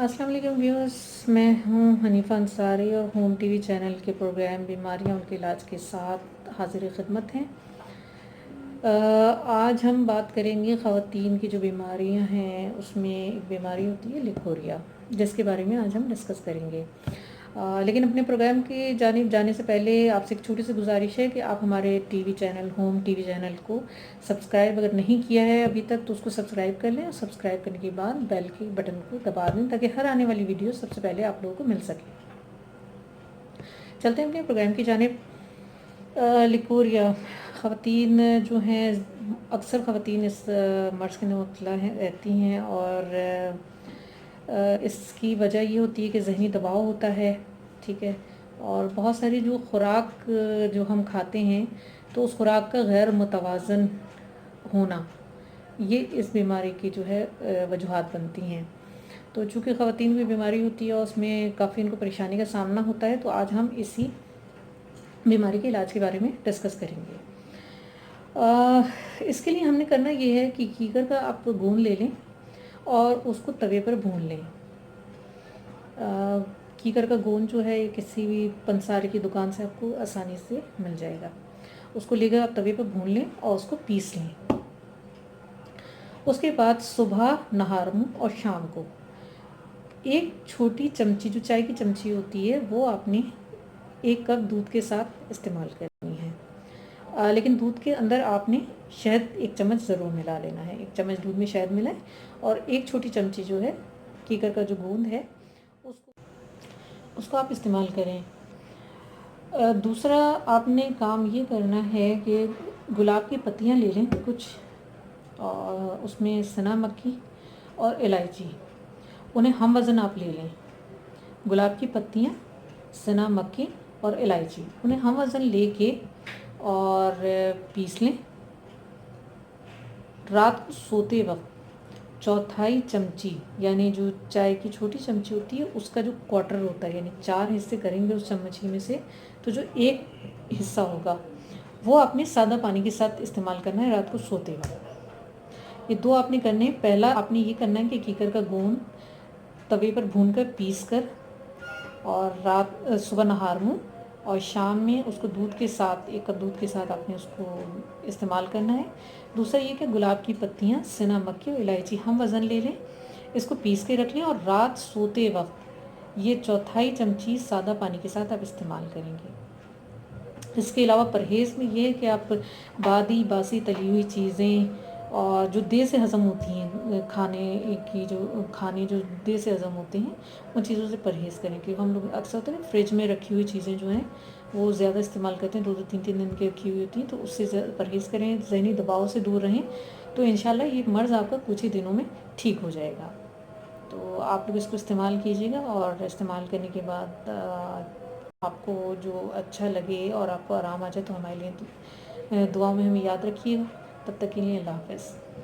अस्सलाम वालेकुम व्यूअर्स, मैं हूं हनीफ़ा अंसारी और होम टीवी चैनल के प्रोग्राम बीमारियां उनके इलाज के साथ हाजिर खिदमत हैं। आज हम बात करेंगे ख़वातीन की जो बीमारियां हैं, उसमें एक बीमारी होती है लिकोरिया, जिसके बारे में आज हम डिस्कस करेंगे। लेकिन अपने प्रोग्राम की जानिब जाने से पहले आपसे एक छोटी सी गुजारिश है कि आप हमारे TV channel home TV channel को सब्सक्राइब अगर नहीं किया है अभी तक तो उसको सब्सक्राइब कर लें और सब्सक्राइब करने के बाद बेल के बटन को दबा दें ताकि हर आने वाली वीडियो सबसे पहले आप लोगों को मिल सके। चलते हैं अपने प्रोग्राम की जानिब। लिकोरिया ख़वातीन जो हैं, अक्सर ख़वातीन इस मर्ज़ के मुब्तला रहती हैं और इसकी वजह ये होती है कि ज़हनी दबाव होता है, ठीक है। और बहुत सारी जो खुराक जो हम खाते हैं तो उस खुराक का गैर मुतवाज़न होना, ये इस बीमारी की जो है वजूहात बनती हैं। तो चूँकि ख़वातीन की बीमारी होती है और उसमें काफ़ी इनको परेशानी का सामना होता है, तो आज हम इसी बीमारी के इलाज के बारे में डिस्कस करेंगे। इसके लिए हमने करना ये है कि कीकर का आप गोंद ले लें और उसको तवे पर भून लें। कीकर का गोंद जो है ये किसी भी पंसारी की दुकान से आपको आसानी से मिल जाएगा। उसको लेकर आप तवे पर भून लें और उसको पीस लें। उसके बाद सुबह, नहार मुँह और शाम को एक छोटी चमची, जो चाय की चमची होती है, वो आपने 1 कप दूध के साथ इस्तेमाल करनी है। लेकिन दूध के अंदर आपने शहद 1 चम्मच ज़रूर मिला लेना है। 1 चम्मच दूध में शहद मिलाएं और एक छोटी चमची जो है कीकर का जो गोंद है उसको आप इस्तेमाल करें। दूसरा आपने काम ये करना है कि गुलाब की पत्तियाँ ले लें कुछ, और उसमें सना मक्खी और इलायची, उन्हें हम वज़न आप ले लें। गुलाब की पत्तियाँ, सना मक्खी और इलायची, उन्हें हम वज़न लेके और पीस लें। रात को सोते वक्त 1/4 चमची, यानी जो चाय की छोटी चमची होती है उसका जो क्वार्टर होता है, यानी 4 हिस्से करेंगे उस चम्मच में से, तो जो एक हिस्सा होगा वो आपने सादा पानी के साथ इस्तेमाल करना है रात को सोते वक्त। ये 2 आपने करने हैं। पहला आपने ये करना है कि कीकर का गोंद तवे पर भूनकर पीस कर और सुबह नहार मुँह और शाम में उसको दूध के साथ, 1 कप दूध के साथ आपने उसको इस्तेमाल करना है। दूसरा ये कि गुलाब की पत्तियाँ, सना मक्खी और इलायची हम वज़न ले लें, इसको पीस के रख लें और रात सोते वक्त ये 1/4 चमची सादा पानी के साथ आप इस्तेमाल करेंगे। इसके अलावा परहेज़ में ये है कि आप बासी तली हुई चीज़ें और जो देर से हज़म होती हैं, खाने जो देर से हज़म होते हैं, उन चीज़ों से परहेज़ करें। क्योंकि हम लोग अक्सर होता है ना, फ्रिज में रखी हुई चीज़ें जो हैं वो ज़्यादा इस्तेमाल करते हैं, 2-2 3-3 दिन की रखी हुई होती हैं, तो उससे परहेज़ करें। ज़हनी दबाव से दूर रहें, तो इंशाल्लाह ये मर्ज़ आपका कुछ ही दिनों में ठीक हो जाएगा। तो आप लोग इसको इस्तेमाल कीजिएगा और इस्तेमाल करने के बाद आपको जो अच्छा लगे और आपको आराम आ जाए तो हमारे लिए दुआओं में हमें याद रखिएगा। तब तक के लिए अल्लाह हाफ़िज़।